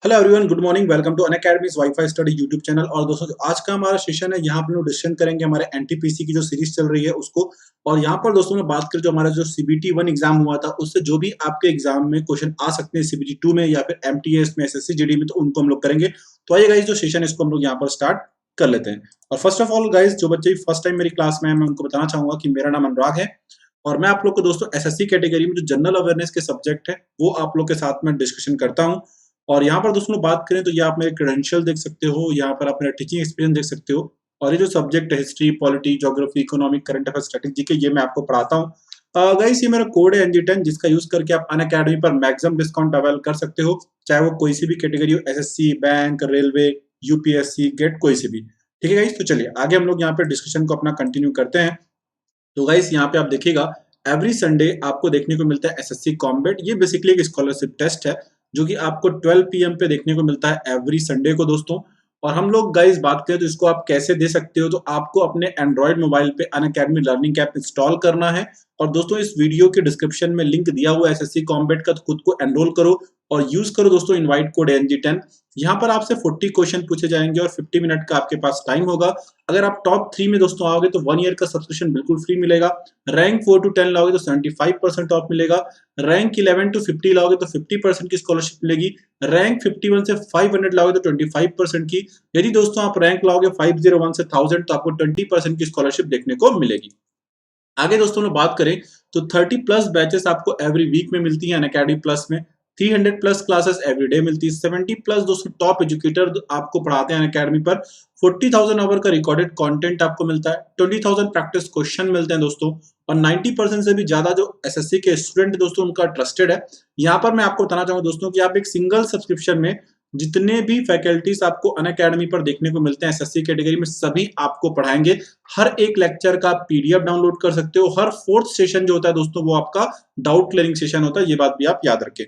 Hello everyone, good morning. Welcome to Unacademy's wifi study YouTube channel. और दोस्तों, जो आज का हमारा सेशन है, यहाँ पर लोग डिस्कशन करेंगे हमारे एनटीपीसी की जो सीरीज चल रही है उसको। और यहाँ पर दोस्तों में बात करें जो हमारा जो सीबीटी 1 एग्जाम हुआ था, उससे जो भी आपके एग्जाम में क्वेश्चन आ सकते हैं सीबीटी 2 में या फिर एमटीएस में, एसएससी जीडी में, तो उनको हम लोग करेंगे। तो आइए गाइस, जो सेशन है इसको हम लोग यहाँ पर स्टार्ट कर लेते हैं। और फर्स्ट ऑफ ऑल गाइस, जो बच्चे फर्स्ट टाइम मेरी क्लास में है, मैं उनको बताना चाहूंगा कि मेरा नाम अनुराग है और मैं आप लोग को दोस्तों एसएससी कैटेगरी में जो जनरल अवेयरनेस के सब्जेक्ट है वो आप लोग के साथ में डिस्कशन करता हूँ। और यहाँ पर दोस्तों बात करें तो ये आप मेरे क्रेडेंशियल देख सकते हो, यहाँ पर आप मेरा टीचिंग एक्सपीरियंस देख सकते हो। और ये जो सब्जेक्ट है history, polity, geography, economic, current affair, strategy के, ये मैं आपको पढ़ाता हूँ। गाइस, ये मेरा कोड है NG10, जिसका यूज करके आप अनअकैडमी पर मैक्सिमम डिस्काउंट अवेल कर सकते हो, चाहे वो कोई सी भी कैटेगरी हो, SSC, bank, railway, UPSC, GATE, कोई सी भी। ठीक है गाइस, तो चलिए आगे हम लोग यहाँ पे डिस्कशन को अपना कंटिन्यू करते हैं। तो गाइस, यहाँ पे आप देखिएगा एवरी संडे आपको देखने को मिलता है एसएससी कॉम्बेट। ये बेसिकली एक स्कॉलरशिप टेस्ट है जो कि आपको 12 PM पे देखने को मिलता है एवरी संडे को दोस्तों। और हम लोग गाइस बात करें तो इसको आप कैसे दे सकते हो, तो आपको अपने एंड्रॉइड मोबाइल पे अनअकैडमी लर्निंग ऐप इंस्टॉल करना है। और दोस्तों, इस वीडियो के डिस्क्रिप्शन में लिंक दिया हुआ है एसएससी कॉम्बेट का, तो खुद को एनरोल करो और यूज करो दोस्तों इनवाइट कोड NG10। यहाँ पर आपसे 40 क्वेश्चन पूछे जाएंगे और 50 मिनट का आपके पास टाइम होगा। अगर आप टॉप 3 में दोस्तों आओगे तो 1 ईयर का सब्सक्रिप्शन बिल्कुल फ्री मिलेगा। रैंक 4 to 10 लाओगे तो 75% ऑफ मिलेगा। रैंक 11 to 50 लाओगे तो 50% की स्कॉलरशिप मिलेगी। रैंक 51 से 500 लाओगे तो 25% की। यदि दोस्तों आप रैंक लाओगे 501 से 1000 तो आपको 20% की स्कॉलरशिप देखने को मिलेगी। आगे दोस्तों लोग बात करें तो 30 प्लस बैचेस आपको एवरी वीक में मिलती है अनअकैडमी प्लस में। 300 प्लस क्लासेस एवरी डे मिलती है। 70 प्लस दोस्तों टॉप एजुकेटर आपको पढ़ाते हैं अनअकैडमी पर। 40,000 आवर का रिकॉर्डेड कंटेंट आपको मिलता है। 20,000 प्रैक्टिस क्वेश्चन मिलते हैं दोस्तों। और 90% से भी ज्यादा जो एसएससी के स्टूडेंट दोस्तों उनका ट्रस्टेड है। यहाँ पर मैं आपको बताना चाहूंगा दोस्तों कि आप एक सिंगल सब्सक्रिप्शन में जितने भी फैकल्टीज आपको अनअकैडमी पर देखने को मिलते हैं एसएससी कैटेगरी में, सभी आपको पढ़ाएंगे। हर एक लेक्चर का पीडीएफ डाउनलोड कर सकते हो। हर फोर्थ सेशन जो होता है दोस्तों वो आपका डाउट क्लियरिंग सेशन होता है, ये बात भी आप याद रखें।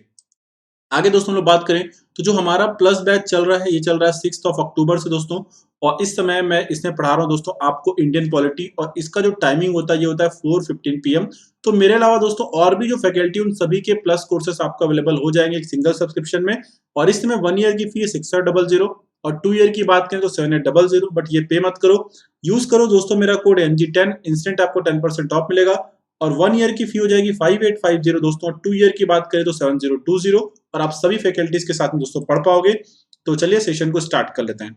आगे दोस्तों लोग बात करें तो जो हमारा प्लस बैच चल रहा है, ये चल रहा है 6 अक्टूबर से दोस्तों। और इस समय मैं इसमें पढ़ा रहा हूँ दोस्तों आपको इंडियन पॉलिटी, और इसका जो टाइमिंग होता है ये होता है 4:15 PM। तो मेरे अलावा दोस्तों और भी जो फैकल्टी उन सभी के प्लस कोर्सेस आपको अवेलेबल हो जाएंगे एक सिंगल सब्सक्रिप्शन में। और इस समय 1 ईयर की फी है 6800 और 2 ईयर की बात करें तो 7800, बट ये पे मत करो। यूज करो दोस्तों मेरा कोड NG10, इंस्टेंट आपको 10% ऑफ मिलेगा। और 1 ईयर की फी हो जाएगी 5850 दोस्तों, और 2 ईयर की बात करें तो 7020। और आप सभी फैकल्टीज के साथ में दोस्तों पढ़ पाओगे। तो चलिए सेशन को स्टार्ट कर लेते हैं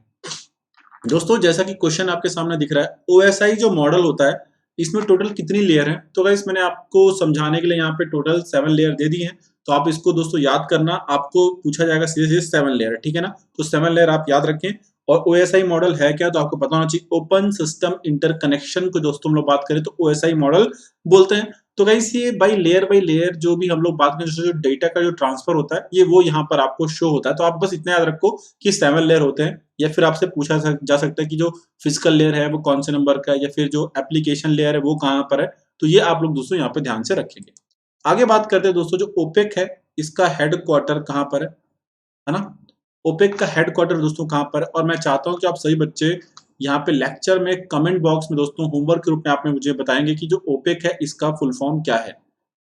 दोस्तों। जैसा कि क्वेश्चन आपके सामने दिख रहा है, OSI जो मॉडल होता है इसमें टोटल कितनी लेयर है। तो गाइस, मैंने आपको समझाने के लिए यहाँ पे टोटल 7 लेयर दे दी है। तो आप इसको दोस्तों याद करना, आपको पूछा जाएगा सीधे सीधे 7 लेयर है, ठीक है ना। तो 7 लेयर आप याद रखें। और OSI मॉडल है क्या, तो आपको पता होना चाहिए ओपन सिस्टम इंटरकनेक्शन को दोस्तों हम लोग बात करें तो OSI मॉडल बोलते हैं। तो गाइस, ये बाई लेयर जो भी हम लोग बात करें, जो डेटा का जो ट्रांसफर होता है ये वो यहाँ पर आपको शो होता है। तो आप बस इतना याद रखो कि 7 लेयर होते हैं। या फिर आपसे पूछा जा सकता है कि जो फिजिकल लेयर है वो कौन से नंबर का है, या फिर जो एप्लीकेशन लेयर है वो कहाँ पर है। तो ये आप लोग दोस्तों यहाँ पे ध्यान से रखेंगे। आगे बात करते हैं दोस्तों, जो ओपेक है इसका हेड क्वार्टर कहाँ पर है ना। ओपेक का हेड क्वार्टर दोस्तों कहाँ पर है। और मैं चाहता हूँ कि आप सभी बच्चे यहाँ पे लेक्चर में कमेंट बॉक्स में दोस्तों होमवर्क के रूप में आपने मुझे बताएंगे कि जो ओपेक है इसका फुल फॉर्म क्या है,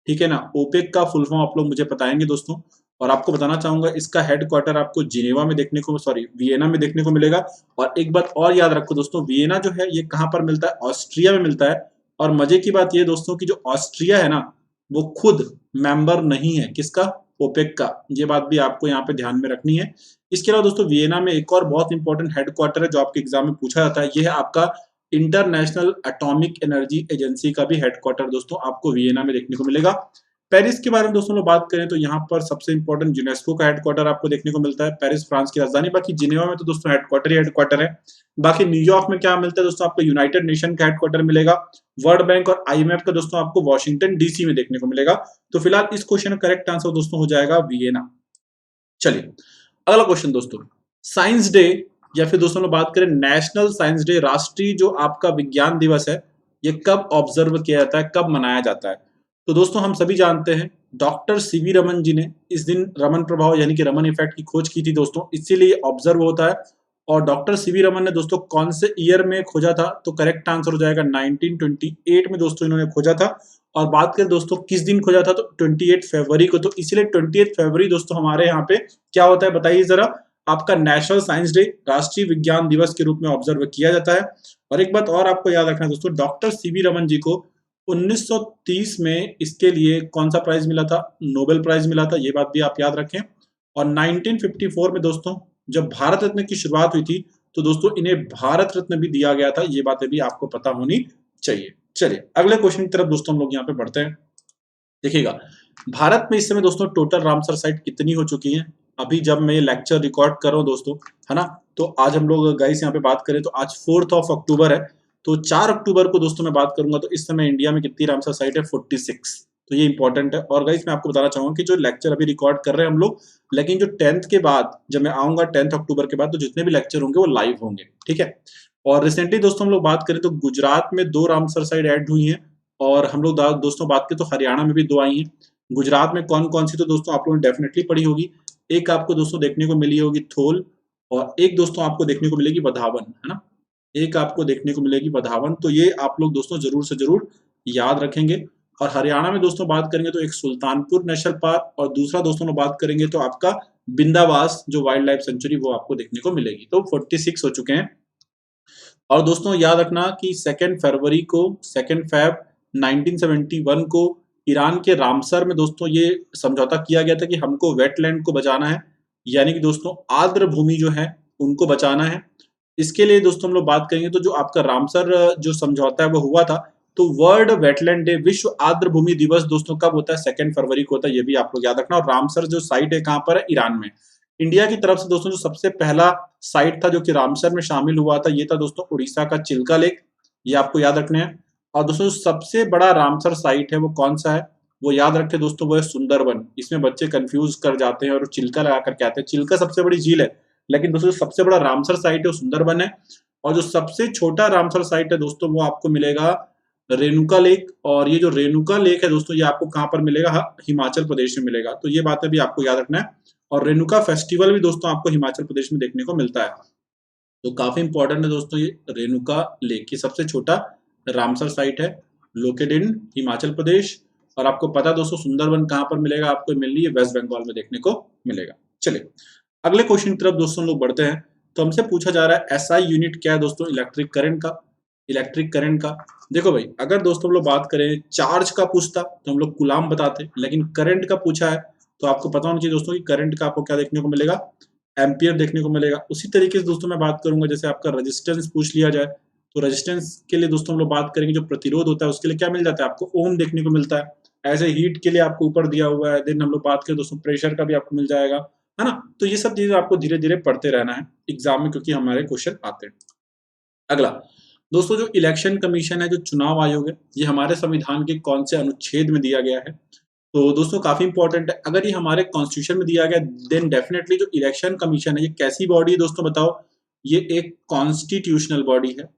ठीक है ना। ओपेक का फुल फॉर्म आप लोग मुझे बताएंगे दोस्तों। और आपको बताना चाहूंगा इसका हेड क्वार्टर आपको जिनेवा में देखने को, सॉरी वियना में देखने को मिलेगा। और एक बात और याद रखो दोस्तों, वियना जो है ये कहाँ पर मिलता है, ऑस्ट्रिया में मिलता है। और मजे की बात ये दोस्तों कि जो ऑस्ट्रिया है ना वो खुद मेंबर नहीं है किसका, ओपेक का। ये बात भी आपको यहाँ पे ध्यान में रखनी है। इसके अलावा दोस्तों वियना में एक और बहुत इंपॉर्टेंट हेड क्वार्टर है जो आपके एग्जाम में पूछा जाता है, ये है आपका इंटरनेशनल एटॉमिक एनर्जी एजेंसी का भी हेडक्वार्टर दोस्तों आपको वियना में देखने को मिलेगा। पेरिस के बारे में दोस्तों लोग बात करें तो यहाँ पर सबसे इंपॉर्टेंट यूनेस्को का हेडक्वार्टर आपको देखने को मिलता है, पेरिस फ्रांस की राजधानी। बाकी जिनेवा में तो दोस्तों हेडक्वार्टर है। बाकी न्यूयॉर्क में क्या मिलता है दोस्तों, आपको यूनाइटेड नेशन का हेडक्वार्टर मिलेगा। वर्ल्ड बैंक और IMF का दोस्तों आपको वॉशिंगटन DC में देखने को मिलेगा। तो फिलहाल इस क्वेश्चन का करेक्ट आंसर दोस्तों हो जाएगा वियना। चलिए अगला क्वेश्चन दोस्तों, साइंस डे या फिर दोस्तों लोग बात करें नेशनल साइंस डे, राष्ट्रीय जो आपका विज्ञान दिवस है, ये कब ऑब्जर्व किया जाता है, कब मनाया जाता है। तो दोस्तों हम सभी जानते हैं डॉक्टर CV रमन जी ने इस दिन रमन प्रभाव यानी कि रमन इफेक्ट की खोज की थी दोस्तों, इसीलिए ऑब्जर्व होता है। और डॉक्टर CV रमन ने दोस्तों कौन से ईयर में खोजा था, तो करेक्ट आंसर हो जाएगा 1928 में दोस्तों इन्होंने खोजा था। और बात करें दोस्तों किस दिन खोजा था, तो 28 फरवरी को। तो इसीलिए 28 फरवरी दोस्तों हमारे यहाँ पे क्या होता है बताइए जरा, आपका नेशनल साइंस डे, राष्ट्रीय विज्ञान दिवस के रूप में ऑब्जर्व किया जाता है। और एक बात और आपको याद रखना है दोस्तों, डॉक्टर सीवी रमन जी को 1930 में इसके लिए कौन सा प्राइज मिला था, नोबेल प्राइज मिला था, ये बात भी आप याद रखें। और 1954 में दोस्तों जब भारत रत्न की शुरुआत हुई थी, तो दोस्तों इन्हें भारत रत्न भी दिया गया था, ये बातें भी आपको पता होनी चाहिए। चलिए अगले क्वेश्चन की तरफ दोस्तों हम लोग यहाँ पे बढ़ते हैं। देखिएगा, भारत में इस समय दोस्तों टोटल रामसर साइट कितनी हो चुकी हैं, अभी जब मैं ये लेक्चर रिकॉर्ड कर रहा हूँ दोस्तों, है ना, तो आज हम लोग गाइस यहाँ पे बात करें तो आज 4 अक्टूबर है, तो 4 अक्टूबर को दोस्तों मैं बात करूंगा तो इस समय इंडिया में कितनी रामसर साइट है, 46। तो ये इंपॉर्टेंट है। और गाइस मैं आपको बताना चाहूंगा कि जो लेक्चर अभी रिकॉर्ड कर रहे हैं हम लोग, लेकिन जो 10th के बाद जब मैं आऊंगा 10 अक्टूबर के बाद, तो जितने भी लेक्चर होंगे वो लाइव होंगे, ठीक है। और रिसेंटली दोस्तों हम लोग बात करें तो गुजरात में 2 रामसर साइट ऐड हुई हैं, और हम लोग दोस्तों बात करें तो हरियाणा में भी 2 आई हैं। गुजरात में कौन कौन सी, तो दोस्तों आप लोगों ने डेफिनेटली पढ़ी होगी, एक आपको दोस्तों देखने को मिली होगी थोल, और एक दोस्तों आपको देखने को मिलेगी वधावन, है ना, एक आपको देखने को मिलेगी वधावन। तो ये आप लोग दोस्तों जरूर से जरूर याद रखेंगे। और हरियाणा में दोस्तों बात करेंगे तो एक सुल्तानपुर नेशनल पार्क, और दूसरा दोस्तों लोग बात करेंगे तो आपका बिंदावास जो वाइल्ड लाइफ सेंचुरी, वो आपको देखने को मिलेगी। तो 46 हो चुके हैं। और दोस्तों याद रखना कि 2 फरवरी को, 2 फेब 1971 को ईरान के रामसर में दोस्तों ये समझौता किया गया था कि हमको वेटलैंड को बचाना है, यानी कि दोस्तों आर्द्र भूमि जो है उनको बचाना है। इसके लिए दोस्तों हम लोग बात करेंगे तो जो आपका रामसर जो समझौता है वो हुआ था, तो वर्ल्ड वेटलैंड डे, विश्व आर्द्र भूमि दिवस दोस्तों कब होता है, 2 फरवरी को होता है, ये भी आप लोग याद रखना। और रामसर जो साइट है कहाँ पर है, ईरान में। इंडिया की तरफ से दोस्तों जो सबसे पहला साइट था जो कि रामसर में शामिल हुआ था, ये था दोस्तों उड़ीसा का चिल्का लेक, ये आपको याद रखने हैं। और दोस्तों सबसे बड़ा रामसर साइट है वो कौन सा है, वो याद रखें दोस्तों, वो है सुंदरबन। इसमें बच्चे कंफ्यूज कर जाते हैं और चिल्का लगा करके आते हैं, चिल्का सबसे बड़ी झील है, लेकिन दोस्तों सबसे बड़ा रामसर साइट है वो सुंदरबन है। और जो सबसे छोटा रामसर साइट है दोस्तों वो आपको मिलेगा रेणुका लेक, और ये जो रेणुका लेक है दोस्तों ये आपको कहाँ पर मिलेगा, हिमाचल प्रदेश में मिलेगा। तो ये बातें भी आपको याद रखना है। और रेणुका फेस्टिवल भी दोस्तों आपको हिमाचल प्रदेश में देखने को मिलता है। तो काफी इंपॉर्टेंट है दोस्तों ये रेणुका लेक, की सबसे छोटा रामसर साइट है, लोकेटेड इन हिमाचल प्रदेश। और आपको पता है दोस्तों सुंदरबन कहाँ पर मिलेगा, आपको मिल रही है वेस्ट बंगाल में देखने को मिलेगा। चलिए अगले क्वेश्चन की तरफ दोस्तों लोग बढ़ते हैं। तो हमसे पूछा जा रहा है एसआई यूनिट क्या है दोस्तों, इलेक्ट्रिक करंट का। इलेक्ट्रिक करंट का देखो भाई, अगर दोस्तों हम लोग बात करें चार्ज का पूछता तो हम लोग कुलाम बताते, लेकिन करंट का पूछा है तो आपको पता होना चाहिए दोस्तों कि करंट का आपको क्या देखने को मिलेगा, एम्पियर देखने को मिलेगा। उसी तरीके से दोस्तों मैं बात करूंगा, जैसे आपका रेजिस्टेंस पूछ लिया जाए तो रेजिस्टेंस के लिए दोस्तों हम लोग बात करेंगे, जो प्रतिरोध होता है उसके लिए क्या मिल जाता है, आपको ओम देखने को मिलता है। ऐसे हीट के लिए आपको ऊपर दिया हुआ है। देन हम लोग बात करें दोस्तों प्रेशर का भी आपको मिल जाएगा, है ना। तो ये सब चीजें आपको धीरे धीरे पढ़ते रहना है एग्जाम में, क्योंकि हमारे क्वेश्चन आते हैं। अगला दोस्तों जो इलेक्शन कमीशन है, जो चुनाव आयोग है, ये हमारे संविधान के कौन से अनुच्छेद में दिया गया है, तो दोस्तों काफी इंपॉर्टेंट है। अगर ये हमारे कॉन्स्टिट्यूशन में दिया गया, देन डेफिनेटली जो इलेक्शन कमीशन है ये कैसी बॉडी है दोस्तों बताओ, ये एक कॉन्स्टिट्यूशनल बॉडी है,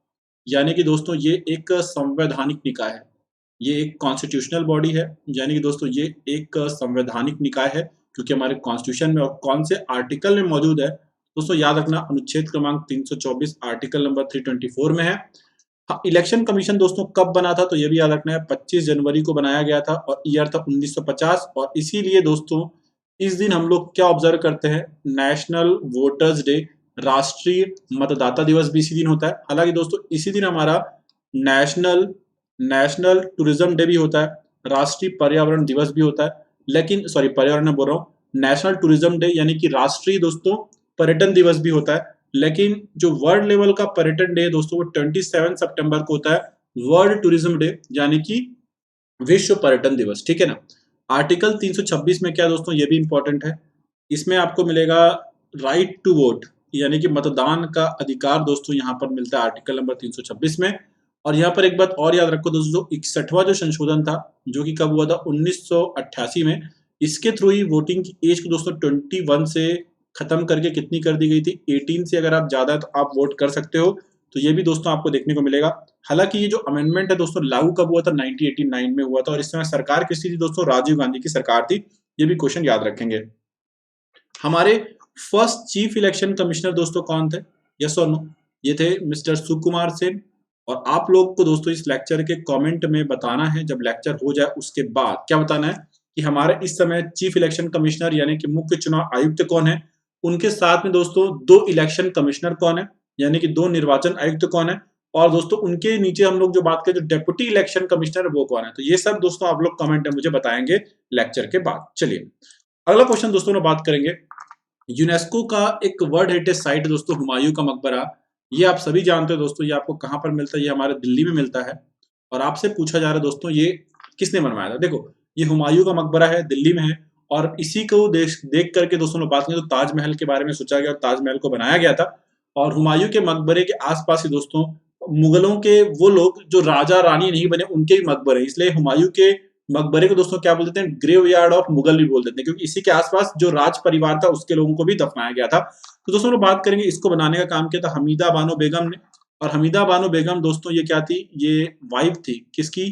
यानी कि दोस्तों ये एक संवैधानिक निकाय है। ये एक कॉन्स्टिट्यूशनल बॉडी है, यानी कि दोस्तों ये एक संवैधानिक निकाय है, क्योंकि हमारे कॉन्स्टिट्यूशन में और कौन से आर्टिकल में मौजूद है दोस्तों, याद रखना अनुच्छेद क्रमांक 324 आर्टिकल नंबर 324 में है। हाँ, इलेक्शन कमीशन दोस्तों कब बना था, तो ये भी याद रखना है 25 जनवरी को बनाया गया था, और ईयर था 1950। और इसीलिए दोस्तों इस दिन हम लोग क्या ऑब्जर्व करते हैं, नेशनल वोटर्स डे, राष्ट्रीय मतदाता दिवस भी इसी दिन होता है। हालांकि दोस्तों इसी दिन हमारा नेशनल नेशनल टूरिज्म डे भी होता है, राष्ट्रीय पर्यावरण दिवस भी होता है, लेकिन सॉरी पर्यावरण बोल रहा हूँ, नेशनल टूरिज्म डे यानी कि राष्ट्रीय दोस्तों पर्यटन दिवस भी होता है। लेकिन जो वर्ल्ड लेवल का पर्यटन डे है दोस्तों वो 27 सितंबर को होता है, वर्ल्ड टूरिज्म डे यानी कि विश्व पर्यटन दिवस, ठीक है ना। आर्टिकल 326 में क्या दोस्तों, ये भी इंपॉर्टेंट है, इसमें आपको मिलेगा राइट टू वोट, यानी कि मतदान का अधिकार दोस्तों यहाँ पर मिलता है आर्टिकल नंबर 326 में। और यहाँ पर एक बात और याद रखो दोस्तों, 61वां जो संशोधन था जो कि कब हुआ था 1988 में, इसके थ्रू ही वोटिंग की एज को दोस्तों 21 से खत्म करके कितनी कर दी गई थी, 18 से अगर आप ज्यादा है तो आप वोट कर सकते हो। तो ये भी दोस्तों आपको देखने को मिलेगा। हालांकि ये जो अमेंडमेंट है दोस्तों लागू कब हुआ था, 1989 में हुआ था, और इस समय सरकार किसकी थी दोस्तों, राजीव गांधी की सरकार थी। ये भी क्वेश्चन याद रखेंगे। हमारे फर्स्ट चीफ इलेक्शन कमिश्नर दोस्तों कौन थे, यस और नो, ये थे मिस्टर सुकुमार सेन। और आप लोग को दोस्तों इस लेक्चर के कमेंट में बताना है, जब लेक्चर हो जाए उसके बाद क्या बताना है कि हमारे इस समय चीफ इलेक्शन कमिश्नर यानी कि मुख्य चुनाव आयुक्त कौन है, उनके साथ में दोस्तों 2 इलेक्शन कमिश्नर कौन है, यानी कि 2 निर्वाचन आयुक्त कौन है, और दोस्तों उनके नीचे हम लोग जो बात करें जो डेप्यूटी इलेक्शन कमिश्नर है वो कौन है। तो ये सब दोस्तों आप लोग कमेंट में मुझे बताएंगे लेक्चर के बाद। चलिए अगला क्वेश्चन दोस्तों हम बात करेंगे। यूनेस्को का एक वर्ल्ड हेरिटेज साइट है दोस्तों हुमायूं का मकबरा। ये आप सभी जानते हो दोस्तों, ये आपको कहाँ पर मिलता है, ये हमारे दिल्ली में मिलता है। और आपसे पूछा जा रहा है दोस्तों ये किसने बनवाया था। देखो ये हुमायूं का मकबरा है, दिल्ली में है, और इसी को देख करके दोस्तों लोग बात करें तो ताजमहल के बारे में सोचा गया और ताजमहल को बनाया गया था। और हुमायूं के मकबरे के आसपास ही दोस्तों मुगलों के वो लोग जो राजा रानी नहीं बने उनके भी मकबरे हैं, इसलिए हुमायूं के मकबरे को दोस्तों क्या बोल देते हैं, ग्रेवयार्ड ऑफ मुगल भी बोल देते हैं, क्योंकि इसी के आसपास जो राज परिवार था उसके लोगों को भी दफनाया गया था। तो दोस्तों लोग बात करेंगे इसको बनाने का काम किया था हमीदा बानो बेगम ने। और हमीदा बानो बेगम दोस्तों ये क्या थी, ये वाइफ थी किसकी,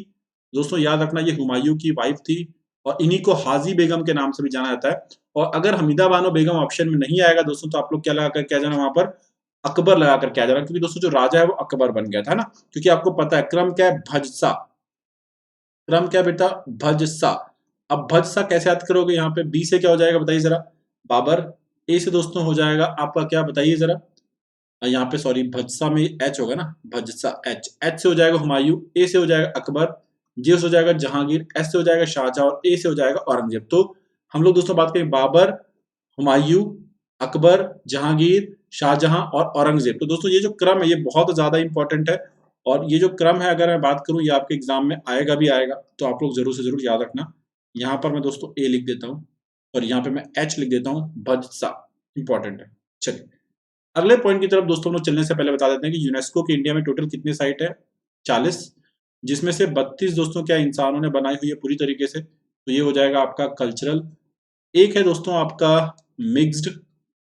दोस्तों याद रखना ये हुमायूं की वाइफ थी, और इन्हीं को हाजी बेगम के नाम से भी जाना जाता है। और अगर हमीदा बानो बेगम ऑप्शन में नहीं आएगा दोस्तों तो आप लोग क्या लगाकर क्या जाना वहां पर, अकबर लगाकर क्या जाना, क्योंकि दोस्तों जो राजा है वो अकबर बन गया था ना, क्योंकि आपको पता है क्रम क्या है, भजसा। क्रम क्या बेटा, भजसा। अब भजसा कैसे याद करोगे, यहाँ पे बी से क्या हो जाएगा बताइए जरा, बाबर। ए से दोस्तों हो जाएगा आपका क्या बताइए जरा, यहाँ पे सॉरी भजसा में एच होगा ना, भजसा एच, एच से हो जाएगा हुमायूं, ए से हो जाएगा अकबर, जे से हो जाएगा जहांगीर, एस से हो जाएगा शाहजहां, और ए से हो जाएगा औरंगजेब। तो हम लोग दोस्तों बात करें बाबर, हुमायूं, अकबर, जहांगीर, शाहजहां और औरंगजेब। तो दोस्तों ये जो क्रम है ये बहुत ज्यादा इंपॉर्टेंट है, और ये जो क्रम है अगर मैं बात करूं ये आपके एग्जाम में आएगा भी आएगा, तो आप लोग जरूर से जरूर याद रखना। यहाँ पर मैं दोस्तों ए लिख देता हूँ और यहाँ पे मैं एच लिख देता हूँ, भजसा इंपॉर्टेंट है। चलिए अगले पॉइंट की तरफ दोस्तों हम लोग चलने से पहले बता देते हैं कि यूनेस्को के इंडिया में टोटल कितने साइट है, 40, जिसमें से 32 दोस्तों क्या इंसानों ने बनाई हुई है पूरी तरीके से, तो ये हो जाएगा आपका कल्चरल। एक है दोस्तों आपका मिक्स्ड,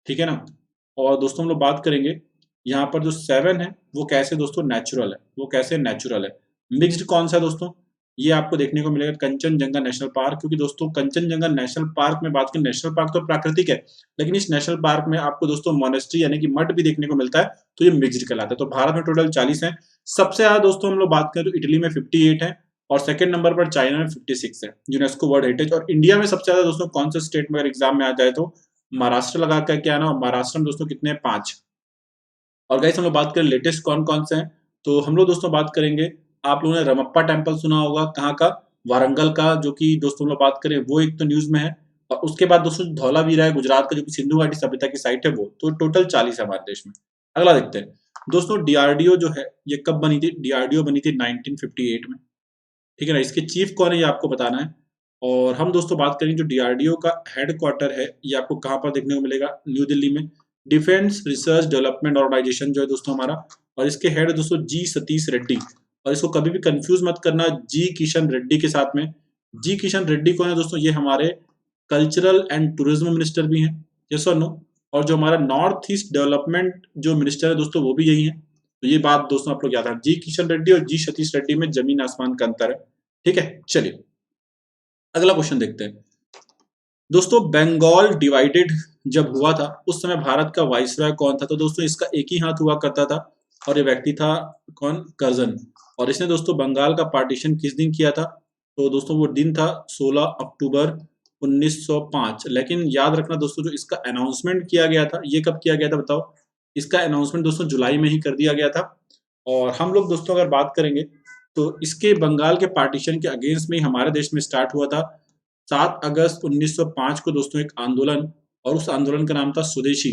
ठीक है ना। और दोस्तों हम लोग बात करेंगे यहाँ पर जो 7 है वो कैसे दोस्तों नेचुरल है, वो कैसे नेचुरल है। मिक्स्ड कौन सा है दोस्तों, ये आपको देखने को मिलेगा कंचनजंगा नेशनल पार्क, क्योंकि दोस्तों कंचनजंगा नेशनल पार्क में बात करें, नेशनल पार्क तो प्राकृतिक है, लेकिन इस नेशनल पार्क में आपको दोस्तों मोनेस्ट्री यानी कि मठ भी देखने को मिलता है, तो ये मिक्स्ड कहलाता है। तो भारत में टोटल 40 है। सबसे ज्यादा दोस्तों हम लोग बात करें तो इटली में 58 है, और सेकंड नंबर पर चाइना में 56 है यूनेस्को वर्ल्ड हेरिटेज। और इंडिया में सबसे ज्यादा दोस्तों कौन सा स्टेट में अगर एग्जाम में आ जाए तो महाराष्ट्र लगा कर क्या ना, महाराष्ट्र में दोस्तों कितने 5। और गाइस हम लोग बात करें लेटेस्ट कौन कौन से हैं, तो हम लोग दोस्तों बात करेंगे, आप लोगों ने रमप्पा टेम्पल सुना होगा, कहाँ का, वारंगल का, जो कि दोस्तों हम लोग बात करें वो एक तो न्यूज में है। और उसके बाद दोस्तों धौलावीरा है गुजरात का, जो कि सिंधु घाटी सभ्यता की साइट है वो। तो टोटल 40 है हमारे देश में। अगला देखते हैं दोस्तों, डीआरडीओ जो है ये कब बनी थी, डीआरडीओ बनी थी 1958 में, ठीक है ना। इसके चीफ कौन है ये आपको बताना है। और हम दोस्तों बात करें जो डीआरडीओ का हेडक्वार्टर है ये आपको कहाँ पर देखने को मिलेगा, न्यू दिल्ली में, डिफेंस रिसर्च डेवलपमेंट ऑर्गेनाइजेशन जो है दोस्तों हमारा। और इसके हेड है दोस्तों जी सतीश रेड्डी, और इसको कभी भी कंफ्यूज मत करना जी किशन रेड्डी के साथ में। जी किशन रेड्डी कौन है दोस्तों, ये हमारे कल्चरल एंड टूरिज्म मिनिस्टर भी हैं, यस और नो। और जो हमारा नॉर्थ ईस्ट डेवलपमेंट जो मिनिस्टर है दोस्तों वो भी यही है। तो ये बात दोस्तों आप लोग याद रखना, जी किशन रेड्डी और जी सतीश रेड्डी में जमीन आसमान का अंतर है, ठीक है। चलिए अगला क्वेश्चन देखते हैं दोस्तों, बंगाल डिवाइडेड जब हुआ था उस समय भारत का वाइसरॉय कौन था, तो दोस्तों इसका एक ही हाथ हुआ करता था, और ये व्यक्ति था कौन, कर्जन। और इसने दोस्तों बंगाल का पार्टीशन किस दिन किया था, तो दोस्तों वो दिन था 16 अक्टूबर 1905। लेकिन याद रखना दोस्तों जो इसका अनाउंसमेंट किया गया था ये कब किया गया था बताओ, इसका अनाउंसमेंट दोस्तों जुलाई में ही कर दिया गया था। और हम लोग दोस्तों अगर बात करेंगे तो इसके बंगाल के पार्टीशन के अगेंस्ट में ही हमारे देश में स्टार्ट हुआ था 7 अगस्त 1905 को दोस्तों एक आंदोलन, और उस आंदोलन का नाम था स्वदेशी।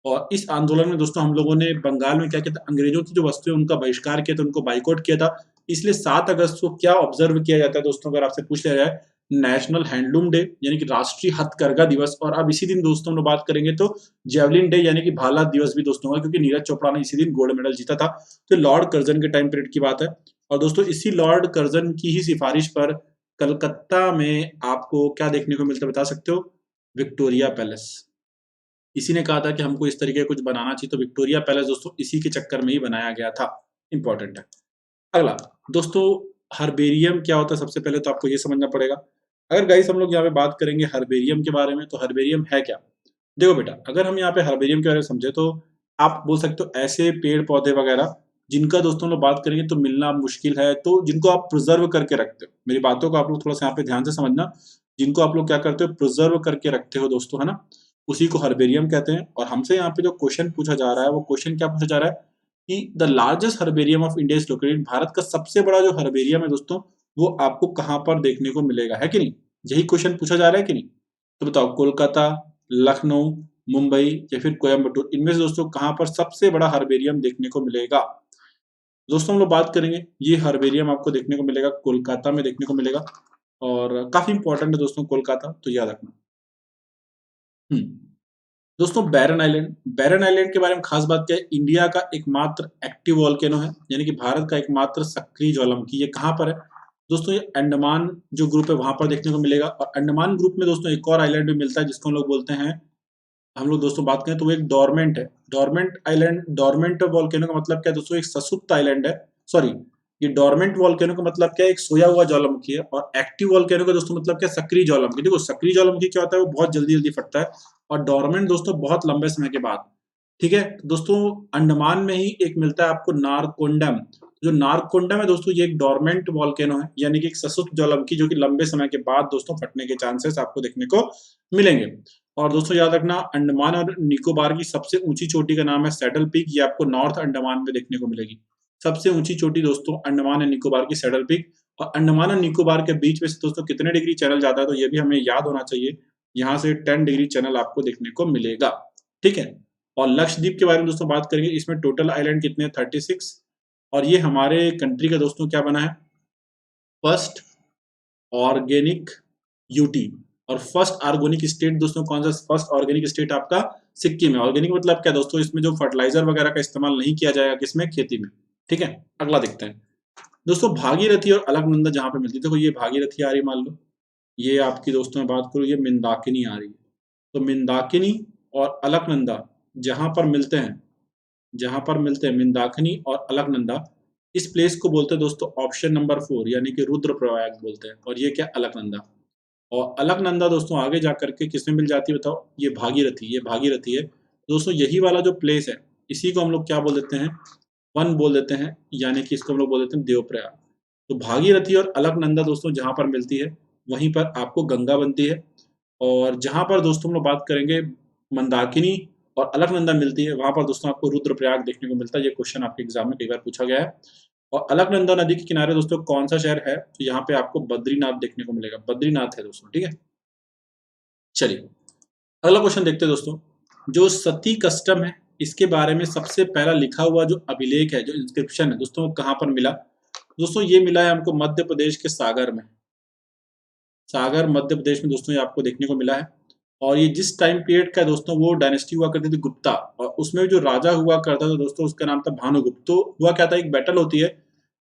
और इस आंदोलन में दोस्तों हम लोगों ने बंगाल में क्या किया था, अंग्रेजों की जो वस्तुएं उनका बहिष्कार किया था, उनको बाइकआउट किया था। इसलिए 7 अगस्त को क्या ऑब्जर्व किया जाता है दोस्तों, अगर आपसे पूछ लिया जाए, नेशनल हैंडलूम डे यानी कि राष्ट्रीय हथकरघा दिवस। और अब इसी दिन दोस्तों हम लोग बात करेंगे तो जेवलिन डे यानी कि भाला दिवस भी दोस्तों होगा, क्योंकि नीरज चोपड़ा ने इसी दिन गोल्ड मेडल जीता था। तो लॉर्ड कर्जन के टाइम पीरियड की बात है। और दोस्तों इसी लॉर्ड कर्जन की ही सिफारिश पर कलकत्ता में आपको क्या देखने को मिलता है बता सकते हो, विक्टोरिया पैलेस। इसी ने कहा था कि हमको इस तरीके कुछ बनाना चाहिए, तो विक्टोरिया पैलेस दोस्तों इसी के चक्कर में ही बनाया गया था, इंपॉर्टेंट है। अगला दोस्तों, हर्बेरियम क्या होता है, सबसे पहले तो आपको ये समझना पड़ेगा। अगर गाइस हम लोग यहाँ पे बात करेंगे हर्बेरियम के बारे में, तो हर्बेरियम है क्या, देखो बेटा अगर हम यहाँ पे हर्बेरियम के बारे में समझे तो आप बोल सकते हो ऐसे पेड़ पौधे वगैरह जिनका दोस्तों हम लोग बात करेंगे तो मिलना मुश्किल है, तो जिनको आप प्रिजर्व करके रखते हो, मेरी बातों को आप लोग थोड़ा सा यहाँ पे ध्यान से समझना, जिनको आप लोग क्या करते हो, प्रिजर्व करके रखते हो दोस्तों, है ना, उसी को हर्बेरियम कहते हैं। और हमसे यहाँ पे जो क्वेश्चन पूछा जा रहा है, वो क्वेश्चन क्या पूछा जा रहा है कि the largest herbarium of India is located, Bharat का सबसे बड़ा जो हर्बेरियम है दोस्तों, वो आपको कहाँ पर देखने को मिलेगा, है कि नहीं? यही क्वेश्चन पूछा जा रहा है कि नहीं? तो बताओ, कोलकाता, लखनऊ, मुंबई या फिर कोयम्बटूर, इनमें से दोस्तों कहाँ पर सबसे बड़ा हर्बेरियम देखने को मिलेगा? दोस्तों हम लोग बात करेंगे, ये हर्बेरियम आपको देखने को मिलेगा कोलकाता में देखने को मिलेगा, और काफी इंपॉर्टेंट है दोस्तों कोलकाता, तो याद रखना। दोस्तों बैरन आइलैंड के बारे में खास बात क्या है, इंडिया का एकमात्र एक्टिव वॉल्केनो है, यानी कि भारत का एकमात्र सक्रिय ज्वालामुखी। ये कहाँ पर है दोस्तों? ये अंडमान जो ग्रुप है वहां पर देखने को मिलेगा। और अंडमान ग्रुप में दोस्तों एक और आइलैंड भी मिलता है जिसको हम लोग बोलते हैं, हम लोग दोस्तों बात करें तो वो एक डोरमेंट है, डोरमेंट आइलैंड। डोरमेंट वॉल्केनो का मतलब क्या है दोस्तों? एक ससुप्त आइलैंड है, सॉरी, ये डोरमेंट वॉल्केनो का मतलब क्या है? एक सोया हुआ ज्वालामुखी है। और एक्टिव वॉल्केनो का दोस्तों मतलब क्या है? सक्रिय ज्वालामुखी। देखो, सक्रिय ज्वालामुखी क्या होता है? वो बहुत जल्दी जल्दी फटता है, और डोरमेंट दोस्तों बहुत लंबे समय के बाद। ठीक है, तो दोस्तों अंडमान में ही एक मिलता है आपको नारकोंडम। जो नारकोंडम है दोस्तों, ये एक डोरमेंट वॉल्केनो है, यानी कि एक सशुप्त ज्वालामुखी जो कि लंबे समय के बाद दोस्तों फटने के चांसेस आपको देखने को मिलेंगे। और दोस्तों याद रखना, अंडमान और निकोबार की सबसे ऊंची चोटी का नाम है सैडल पीक, ये आपको नॉर्थ अंडमान में देखने को मिलेगी। सबसे ऊंची चोटी दोस्तों अंडमान और निकोबार की सैडल पीक। और अंडमान और निकोबार के बीच में से दोस्तों कितने डिग्री चैनल जाता है, तो ये भी हमें याद होना चाहिए। यहाँ से 10 डिग्री चैनल आपको देखने को मिलेगा। ठीक है, और लक्षद्वीप के बारे में दोस्तों बात करेंगे, इसमें टोटल आइलैंड कितने हैं? 36। और ये हमारे कंट्री का दोस्तों क्या बना है? First organic UT. और फर्स्ट ऑर्गेनिक स्टेट दोस्तों कौन सा? फर्स्ट ऑर्गेनिक स्टेट आपका सिक्किम है। ऑर्गेनिक मतलब क्या दोस्तों? इसमें जो फर्टिलाइजर वगैरह का इस्तेमाल नहीं किया जाएगा, किसमें? खेती में। ठीक है, अगला देखते हैं दोस्तों, भागीरथी और अलकनंदा जहां पे मिलती है। देखो, ये भागीरथी आ रही मान लो, ये आपकी दोस्तों में बात करूँ, ये मिंदाकिनी आ रही है। तो मिंदाकिनी और अलकनंदा जहां पर मिलते हैं, जहां पर मिलते हैं मिंदाकिनी और अलकनंदा, इस प्लेस को बोलते हैं दोस्तों ऑप्शन नंबर 4, यानी कि रुद्रप्रयाग बोलते हैं। और ये क्या? अलकनंदा। और अलकनंदा दोस्तों आगे जाकर के किसमें मिल जाती है बताओ? ये भागीरथी, ये भागीरथी है दोस्तों। यही वाला जो प्लेस है, इसी को हम लोग क्या बोल देते हैं? वन बोल देते हैं, यानी कि इसको हम लोग बोल देते हैं देवप्रयाग। तो भागीरथी और अलकनंदा दोस्तों जहां पर मिलती है, वहीं पर आपको गंगा बनती है। और जहां पर दोस्तों हम लोग बात करेंगे मंदाकिनी और अलकनंदा मिलती है, वहां पर दोस्तों आपको रुद्रप्रयाग देखने को मिलता है। ये क्वेश्चन आपके एग्जाम में कई बार पूछा गया है। और अलकनंदा नदी के किनारे दोस्तों कौन सा शहर है? तो यहाँ पे आपको बद्रीनाथ देखने को मिलेगा, बद्रीनाथ है दोस्तों। ठीक है, चलिए अगला क्वेश्चन देखते हैं दोस्तों। जो सती कस्टम है, इसके बारे में सबसे पहला लिखा हुआ जो अभिलेख है, जो इंस्क्रिप्शन है दोस्तों, वो कहाँ पर मिला? दोस्तों ये मिला है हमको मध्य प्रदेश के सागर में। सागर मध्य प्रदेश में दोस्तों ये आपको देखने को मिला है। और ये जिस टाइम पीरियड का है दोस्तों, वो डायनेस्टी हुआ करती थी गुप्ता, और उसमें जो राजा हुआ करता था दोस्तों, उसका नाम था भानुगुप्त। तो हुआ क्या था, एक बैटल होती है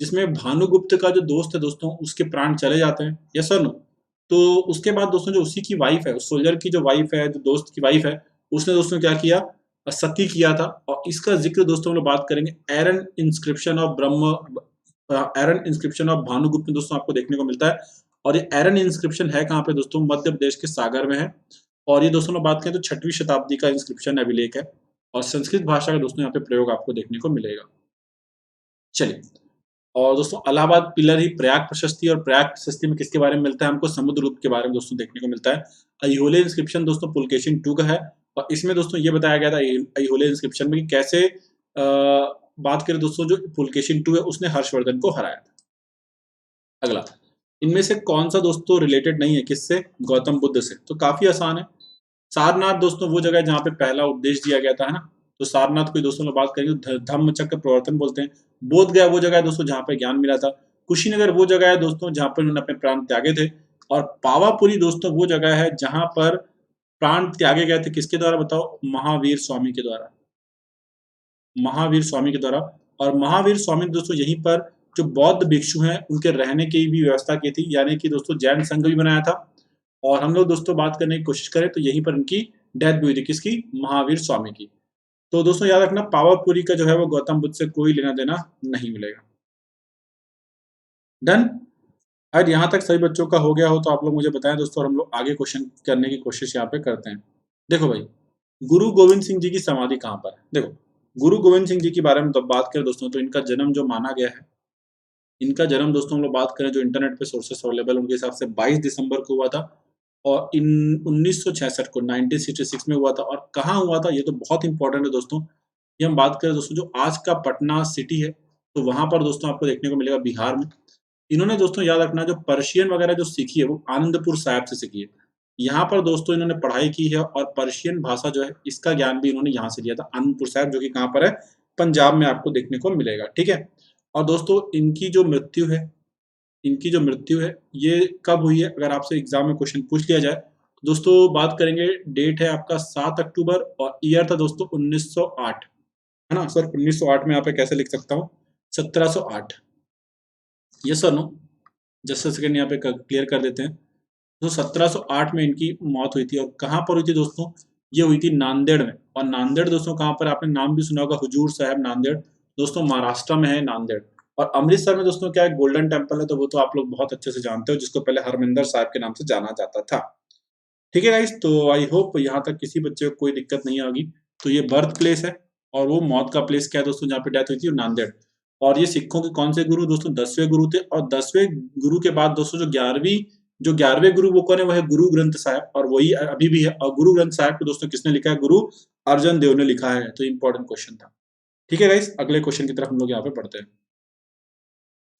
जिसमें भानुगुप्त का जो दोस्त है दोस्तों, उसके प्राण चले जाते हैं, यस और नो। तो उसके बाद दोस्तों जो उसी की वाइफ है, उस सोल्जर की जो वाइफ है, जो दोस्त की वाइफ है, उसने दोस्तों क्या किया? सती किया था। और इसका जिक्र दोस्तों हम लोग बात करेंगे एरन inscription of Brahma, Eran inscription of Bhanugupta में दोस्तों आपको देखने को मिलता है। और ये एरन इंस्क्रिप्शन है कहाँ पे दोस्तों? मध्य प्रदेश के सागर में है। और ये दोस्तों लोग बात करें तो 6वीं शताब्दी का इंस्क्रिप्शन अभिलेख है। और संस्कृत भाषा का दोस्तों यहाँ पे प्रयोग आपको देखने को मिलेगा। चलिए, और दोस्तों इलाहाबाद पिलर ही प्रयाग प्रशस्ति, और प्रयाग प्रशस्ति में किसके बारे में मिलता है? हमको समुद्रगुप्त के बारे में दोस्तों देखने को मिलता है। अहिहोले इंस्क्रिप्शन दोस्तों पुलकेशिन 2 का है। और इसमें दोस्तों ये बताया गया था अहिहोले इंस्क्रिप्शन में कि कैसे बात करें दोस्तों, जो पुलकेशिन 2 है उसने हर्षवर्धन को हराया था। अगला, इनमें से कौन सा दोस्तों रिलेटेड नहीं है किससे? गौतम बुद्ध से। तो काफी आसान है। सारनाथ दोस्तों वो जगह है जहाँ पे पहला उपदेश दिया गया था, है ना। तो सारनाथ को दोस्तों लोग बात करेंगे तो धम्म चक्र प्रवर्तन बोलते हैं। बोध गया वो जगह है दोस्तों जहाँ पे ज्ञान मिला था। कुशीनगर वो जगह है दोस्तों जहाँ पर उन्होंने अपने प्राण त्यागे थे। और पावापुरी दोस्तों वो जगह है जहाँ पर प्राण त्यागे गए थे, किसके द्वारा बताओ? महावीर स्वामी के द्वारा, महावीर स्वामी के द्वारा। और महावीर स्वामी ने दोस्तों यहीं पर जो बौद्ध भिक्षु हैं उनके रहने की भी व्यवस्था की थी, यानी कि दोस्तों जैन संघ भी बनाया था। और हम लोग दोस्तों बात करने की कोशिश करें तो यहीं पर इनकी डेथ भी हुई थी, किसकी? महावीर स्वामी की। तो दोस्तों याद रखना, पावापुरी का जो है वो गौतम बुद्ध से कोई लेना देना नहीं मिलेगा। डन। अगर यहाँ तक सभी बच्चों का हो गया हो तो आप लोग मुझे बताएं दोस्तों, और हम लोग आगे क्वेश्चन करने की कोशिश यहाँ पे करते हैं। देखो भाई, गुरु गोविंद सिंह जी की समाधि कहाँ पर है? देखो, गुरु गोविंद सिंह जी के बारे में तो बात करें दोस्तों, तो इनका जन्म जो माना गया है, इनका जन्म दोस्तों हम लोग बात करें जो इंटरनेट पे सोर्सेस अवेलेबल उनके हिसाब से 22 दिसंबर को हुआ था और इन 1966 को 1966 में हुआ था। और कहाँ हुआ था ये तो बहुत इंपॉर्टेंट है दोस्तों। ये हम बात करें दोस्तों जो आज का पटना सिटी है, तो वहाँ पर दोस्तों आपको देखने को मिलेगा बिहार में। इन्होंने दोस्तों याद रखना जो पर्शियन वगैरह जो सीखी है वो आनंदपुर साहिब से सीखी है। यहाँ पर दोस्तों इन्होंने पढ़ाई की है और पर्शियन भाषा जो है इसका ज्ञान भी इन्होंने यहाँ से लिया था, आनंदपुर साहिब जो कि कहाँ पर है, पंजाब में आपको देखने को मिलेगा। ठीक है। और दोस्तों इनकी जो मृत्यु है ये कब हुई है, अगर आपसे एग्जाम में क्वेश्चन पूछ लिया जाए तो दोस्तों बात करेंगे, डेट है आपका 7 अक्टूबर और ईयर था दोस्तों 1908, है ना सर। 1908 में यहाँ पे कैसे लिख सकता हूँ, 1708। Yes sir no, just second यहाँ पे क्लियर कर देते हैं। तो 1708 में इनकी मौत हुई थी और कहाँ पर हुई थी दोस्तों, ये हुई थी नांदेड़ में। और नांदेड़ दोस्तों कहाँ पर, आपने नाम भी सुना होगा हुजूर साहब नांदेड़, दोस्तों महाराष्ट्र में है नांदेड़। और अमृतसर में दोस्तों क्या है, गोल्डन टेम्पल है, तो वो तो आप लोग बहुत अच्छे से जानते हो, जिसको पहले हरमिंदर साहब के नाम से जाना जाता था। ठीक है गाइस, तो आई होप यहाँ तक किसी बच्चे को कोई दिक्कत नहीं होगी। तो ये बर्थ प्लेस है और वो मौत का प्लेस क्या है दोस्तों, जहाँ पे डेथ हुई थी नांदेड़। और ये सिखों के कौन से गुरु दोस्तों, 10वें गुरु थे। और 10वें गुरु के बाद दोस्तों जो 11वें गुरु वो कौन है, वो है गुरु ग्रंथ साहब, और वही अभी भी है। और गुरु ग्रंथ साहब को दोस्तों किसने लिखा है, गुरु अर्जन देव ने लिखा है। तो इंपॉर्टेंट क्वेश्चन था। ठीक है गाइस, अगले क्वेश्चन की तरफ हम लोग यहाँ पे पढ़ते हैं।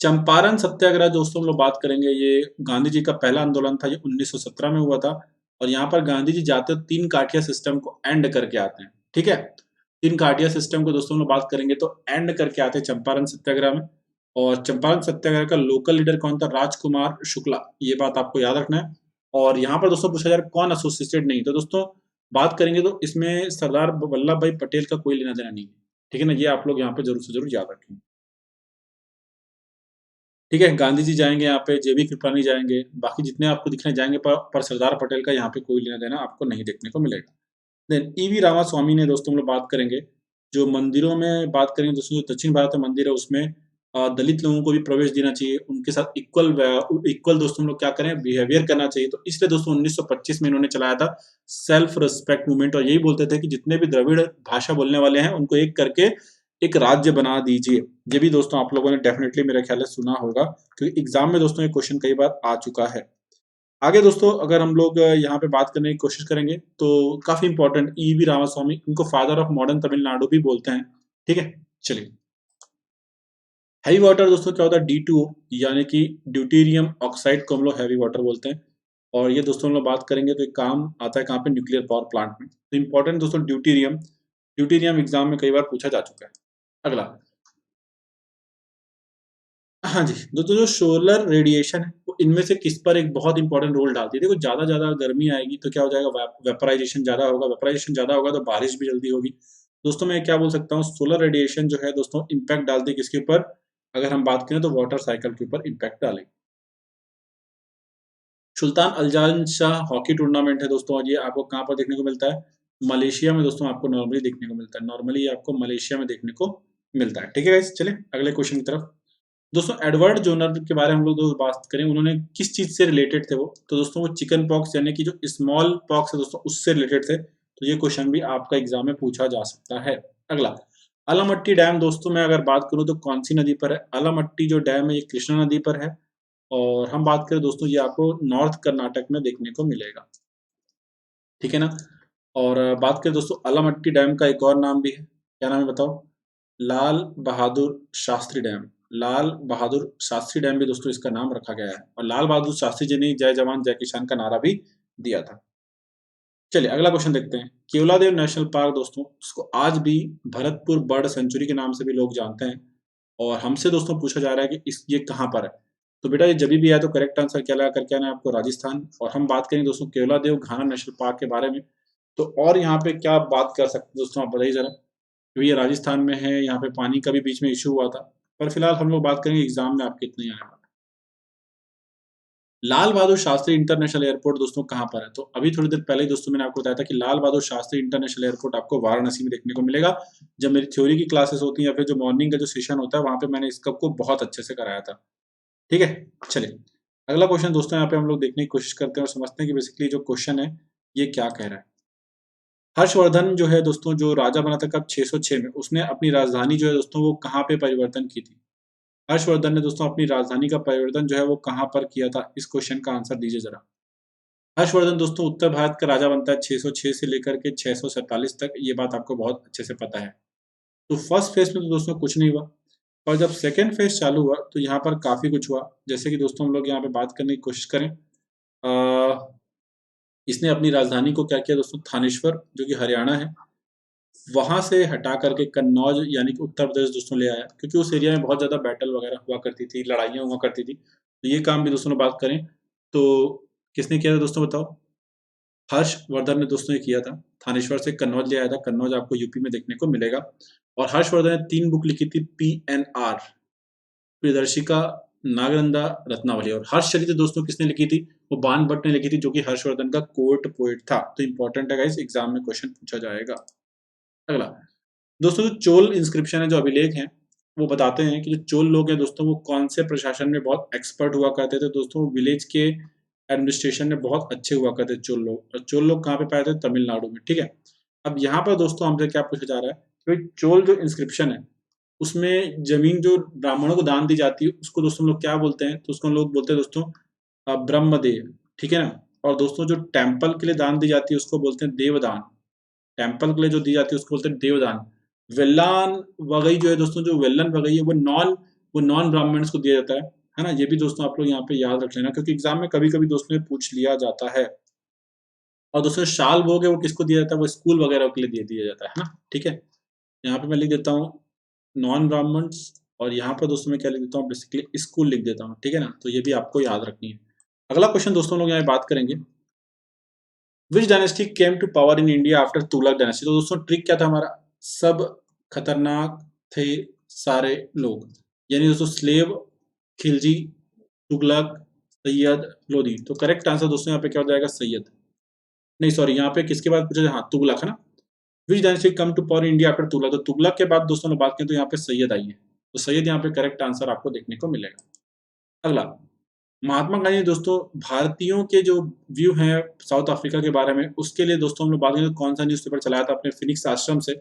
चंपारण सत्याग्रह दोस्तों हम लोग बात करेंगे, ये गांधी जी का पहला आंदोलन था, ये 1917 में हुआ था। और यहाँ पर गांधी जी जाते तीन काटिया सिस्टम को एंड करके आते हैं। ठीक है, तीन काटिया सिस्टम को दोस्तों हम लोग बात करेंगे तो एंड करके आते हैं चंपारण सत्याग्रह में। और चंपारण सत्याग्रह का लोकल लीडर कौन था, राजकुमार शुक्ला, ये बात आपको याद रखना है। और यहाँ पर दोस्तों पूछा जा रहा है कौन एसोसिएटेड नहीं, तो दोस्तों बात करेंगे तो इसमें सरदार वल्लभ भाई पटेल का कोई लेना देना नहीं है। ठीक है ना, ये आप लोग यहाँ पे जरूर से जरूर याद रखें। ठीक है, गांधी जी जाएंगे यहाँ पे, जेबी कृपलानी जाएंगे, बाकी जितने आपको दिखने जाएंगे पर सरदार पटेल का यहाँ पे कोई लेना देना आपको नहीं देखने को मिलेगा। देन ईवी रामास्वामी ने दोस्तों हम लोग बात करेंगे, जो मंदिरों में बात करेंगे दोस्तों, जो दक्षिण भारत में मंदिर है उसमें दलित लोगों को भी प्रवेश देना चाहिए, उनके साथ इक्वल दोस्तों हम लोग क्या करें, बिहेवियर करना चाहिए। तो इसलिए दोस्तों 1925 में इन्होंने चलाया था सेल्फ रिस्पेक्ट मूवमेंट, और यही बोलते थे कि जितने भी द्रविड़ भाषा बोलने वाले हैं उनको एक करके एक राज्य बना दीजिए। ये भी दोस्तों आप लोगों ने डेफिनेटली मेरे ख्याल से सुना होगा, क्योंकि एग्जाम में दोस्तों ये क्वेश्चन कई बार आ चुका है। आगे दोस्तों अगर हम लोग यहाँ पे बात करने की कोशिश करेंगे तो काफी इंपॉर्टेंट ईवी रामास्वामी, इनको फादर ऑफ मॉडर्न तमिलनाडु भी बोलते हैं। ठीक है, चलिए। हैवी वाटर दोस्तों क्या होता है, D2O, यानी कि ड्यूटेरियम ऑक्साइड को हम लोग हैवी वाटर बोलते हैं। और ये दोस्तों हम लोग बात करेंगे तो एक काम आता है कहाँ पे, न्यूक्लियर पावर प्लांट में। तो इंपॉर्टेंट दोस्तों ड्यूटेरियम, ड्यूटेरियम एग्जाम में कई बार पूछा जा चुका है। अगला, हाँ जी, दोस्तों जो सोलर रेडिएशन है वो इनमें से किस पर एक बहुत इंपॉर्टेंट रोल डालती है। देखो ज्यादा गर्मी आएगी तो क्या हो जाएगा, वेपराइजेशन ज्यादा होगा, वेपराइजेशन ज्यादा होगा तो बारिश भी जल्दी होगी। दोस्तों मैं क्या बोल सकता हूँ, सोलर रेडिएशन जो है दोस्तों इम्पैक्ट डालती है किसके ऊपर, अगर हम बात करें तो वाटर साइकिल के ऊपर इम्पैक्ट डालेगी। सुल्तान अल्जान शाह हॉकी टूर्नामेंट है दोस्तों, और ये आपको कहाँ पर देखने को मिलता है, मलेशिया में दोस्तों आपको नॉर्मली देखने को मिलता है, नॉर्मली आपको मलेशिया में देखने को मिलता है। ठीक है गाइस, चलिए अगले क्वेश्चन की तरफ। दोस्तों एडवर्ड जोनर के बारे में हम लोग दोस्तों बात करें, उन्होंने किस चीज से रिलेटेड थे वो, तो दोस्तों वो चिकन पॉक्स यानी कि जो स्मॉल पॉक्स है दोस्तों उससे रिलेटेड थे। तो ये क्वेश्चन भी आपका एग्जाम में पूछा जा सकता है। अगला, अलमट्टी डैम दोस्तों मैं अगर बात करूं तो कौन सी नदी पर है, अलमट्टी जो डैम है ये कृष्णा नदी पर है। और हम बात करें दोस्तों ये आपको नॉर्थ कर्नाटक में देखने को मिलेगा। ठीक है ना। और बात करें दोस्तों अलमट्टी डैम का एक और नाम भी है, क्या नाम है बताओ, लाल बहादुर शास्त्री डैम। लाल बहादुर शास्त्री डैम भी दोस्तों इसका नाम रखा गया है, और लाल बहादुर शास्त्री जी ने जय जवान जय किसान का नारा भी दिया था। चलिए अगला क्वेश्चन देखते हैं। केवलादेव नेशनल पार्क दोस्तों, उसको आज भी भरतपुर बर्ड सेंचुरी के नाम से भी लोग जानते हैं। और हमसे दोस्तों पूछा जा रहा है कि ये कहाँ पर है, तो बेटा ये जब भी आया तो करेक्ट आंसर क्या लगा करके आना है आपको, राजस्थान। और हम बात करेंगे दोस्तों केवलादेव घाना नेशनल पार्क के बारे में, तो और यहाँ पे क्या बात कर सकते हैं दोस्तों, आप बताइए जरा। क्योंकि ये राजस्थान में है, यहाँ पे पानी का भी बीच में इशू हुआ था। पर फिलहाल हम लोग बात करेंगे एग्जाम में आपके इतने आने वाला। लाल बहादुर शास्त्री इंटरनेशनल एयरपोर्ट दोस्तों कहाँ पर है, तो अभी थोड़ी देर पहले दोस्तों मैंने आपको बताया था कि लाल बहादुर शास्त्री इंटरनेशनल एयरपोर्ट आपको वाराणसी में देखने को मिलेगा। जब मेरी थ्योरी की क्लासेस होती हैं या फिर जो मॉर्निंग का जो सेशन होता है वहां पे मैंने इसका को बहुत अच्छे से कराया था। ठीक है, चलिए अगला क्वेश्चन दोस्तों यहाँ पे हम लोग देखने की कोशिश करते हैं और समझते हैं कि बेसिकली जो क्वेश्चन है ये क्या कह रहा है। हर्षवर्धन जो है दोस्तों, जो राजा बना था कब 606 में, उसने अपनी राजधानी जो है दोस्तों वो कहाँ पे परिवर्तन की थी? हर्षवर्धन ने दोस्तों अपनी राजधानी का परिवर्तन जो है वो कहाँ पर किया था? इस क्वेश्चन का आंसर दीजिए जरा। हर्षवर्धन दोस्तों उत्तर भारत का राजा बनता है 606 से लेकर के 647 तक, ये बात आपको बहुत अच्छे से पता है। तो फर्स्ट फेज में तो दोस्तों कुछ नहीं हुआ, और जब सेकेंड फेज चालू हुआ तो यहाँ पर काफी कुछ हुआ। जैसे कि दोस्तों हम लोग यहाँ पे बात करने की कोशिश करें, इसने अपनी राजधानी को क्या किया दोस्तों, थानेश्वर जो कि हरियाणा है, वहां से हटा करके कन्नौज यानी कि उत्तर प्रदेश दोस्तों ले आया, क्योंकि उस एरिया में बहुत ज्यादा बैटल वगैरह हुआ करती थी, लड़ाइयाँ हुआ करती थी। तो ये काम भी दोस्तों ने बात करें तो किसने किया था दोस्तों बताओ? हर्षवर्धन ने दोस्तों ये किया था। थानेश्वर से कन्नौज ले आया था, कन्नौज आपको यूपी में देखने को मिलेगा। और हर्षवर्धन ने 3 बुक लिखी थी, पीएनआर, प्रियदर्शिका, नागनंदा, रत्नावली। और हर्षचरित्र दोस्तों किसने लिखी थी? वो बाण भट्ट ने लिखी थी, जो कि हर्षवर्धन का कोर्ट पोएट था। तो इंपॉर्टेंट है गाइस, एग्जाम में क्वेश्चन पूछा जाएगा। अगला दोस्तों, जो चोल इंस्क्रिप्शन है, जो अभिलेख हैं, वो बताते हैं कि जो चोल लोग हैं दोस्तों वो कौन से प्रशासन में बहुत एक्सपर्ट हुआ करते थे दोस्तों, विलेज के एडमिनिस्ट्रेशन में बहुत अच्छे हुआ करते थे चोल लोग। और चोल लोग कहाँ पे पाए थे? तमिलनाडु में, ठीक है। अब यहाँ पर दोस्तों हमसे क्या पूछा जा रहा है कि चोल जो इंस्क्रिप्शन है उसमें जमीन जो ब्राह्मणों को दान दी जाती है उसको दोस्तों हम लोग क्या बोलते हैं? तो उसको हम लोग बोलते हैं दोस्तों ब्रह्मदेव, ठीक है ना। और दोस्तों जो टेम्पल के लिए दान दी जाती है उसको बोलते हैं देवदान। टेम्पल के लिए जो दी जाती है उसको बोलते हैं देवदान। वेल्लान वगई जो है दोस्तों, जो वेल्लन वगई है वो नॉन ब्राह्मण्स को दिया जाता है ना। ये भी दोस्तों आप लोग यहाँ पे याद रख लेना, क्योंकि एग्जाम में कभी-कभी दोस्तों ये पूछ लिया जाता है। और दोस्तों शाल भोग है वो किसको दिया जाता है? वो स्कूल वगैरह के लिए दिया जाता है ना, ठीक है। यहाँ पे मैं लिख देता हूँ नॉन ब्राह्मण्स, और यहाँ पर दोस्तों मैं क्या लिख देता हूँ, बेसिकली स्कूल लिख देता हूँ, ठीक है ना। तो ये भी आपको याद रखनी है। अगला क्वेश्चन दोस्तों लोग यहाँ बात करेंगे, which dynasty came to power in India after Tughlaq dynasty. तो दोस्तों ट्रिक क्या था हमारा? सब खतरनाक थे सारे लोग, यानी दोस्तों स्लेव, खिलजी, तुगलक, सैयद, लोधी। तो करेक्ट आंसर दोस्तों यहाँ पे क्या हो जाएगा? सैयद। नहीं सॉरी, यहाँ पे किसके बाद पूछा? हाँ, तुगलक है ना। Which dynasty come to power India after Tughlaq. तो तुगलक के बाद दोस्तों ने बात की तो यहाँ पे सैयद आई है। तो सैयद यहाँ पे करेक्ट आंसर आपको देखने को मिलेगा। अगला, महात्मा गांधी दोस्तों भारतीयों के जो व्यू हैं साउथ अफ्रीका के बारे में, उसके लिए दोस्तों हम लोग बात करें कौन सा न्यूज़पेपर चलाया था अपने फिनिक्स आश्रम से?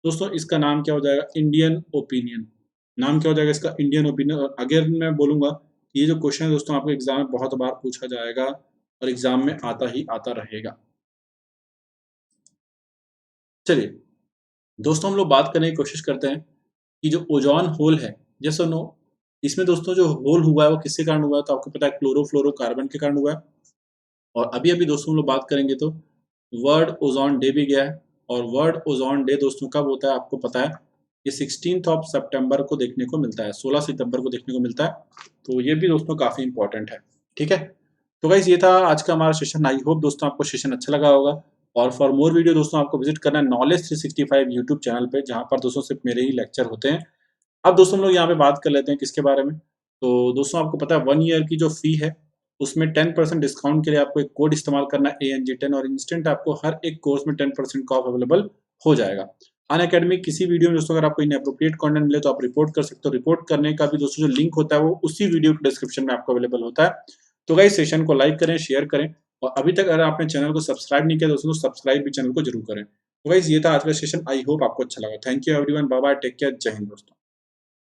दोस्तों इसका नाम क्या हो जाएगा? Indian opinion. नाम क्या हो जाएगा इसका? Indian opinion. और अगर मैं बोलूंगा ये जो क्वेश्चन है दोस्तों आपको एग्जाम में बहुत बार पूछा जाएगा और एग्जाम में आता ही आता रहेगा। चलिए दोस्तों हम लोग बात करने की कोशिश करते हैं कि जो ओजोन होल है, यस और नो, इसमें दोस्तों जो होल हुआ है वो किसके कारण हुआ है? तो आपको पता है क्लोरोफ्लोरोकार्बन के कारण हुआ है। और अभी अभी दोस्तों हम लोग बात करेंगे तो वर्ल्ड ओजोन डे भी गया है। और वर्ल्ड ओजोन डे दोस्तों कब होता है आपको पता है? ये 16th ऑफ सितंबर को देखने को मिलता है, 16 सितंबर को देखने को मिलता है। तो ये भी दोस्तों काफी इंपॉर्टेंट है, ठीक है। तो गाइस ये था आज का हमारा सेशन। आई होप दोस्तों आपको सेशन अच्छा लगा होगा। और फॉर मोर वीडियो दोस्तों आपको विजिट करना है नॉलेज 365 यूट्यूब चैनल पे, जहाँ पर दोस्तों सिर्फ मेरे ही लेक्चर होते हैं। अब दोस्तों हम लोग यहाँ पे बात कर लेते हैं किसके बारे में। तो दोस्तों आपको पता है 1 ईयर की जो फी है उसमें 10% डिस्काउंट के लिए आपको एक कोड इस्तेमाल करना है ANG10, और इंस्टेंट आपको हर एक कोर्स में 10% का ऑफ अवेलेबल हो जाएगा। अनअकैडमी किसी वीडियो में दोस्तों अगर आपको इनएप्रोप्रिएट कंटेंट मिले तो आप रिपोर्ट कर सकते हो। रिपोर्ट करने का भी दोस्तों जो लिंक होता है वो उसी वीडियो के डिस्क्रिप्शन में आपको अवेलेबल होता है। तो गाइस सेशन को लाइक करें, शेयर करें, और अभी तक अगर आपने चैनल को सब्सक्राइब नहीं किया दोस्तों तो सब्सक्राइब भी चैनल को जरूर करें। तो गाइस ये था आज का सेशन। आई होप आपको अच्छा लगा। Thank you everyone, bye bye, take care, जय हिंद दोस्तों।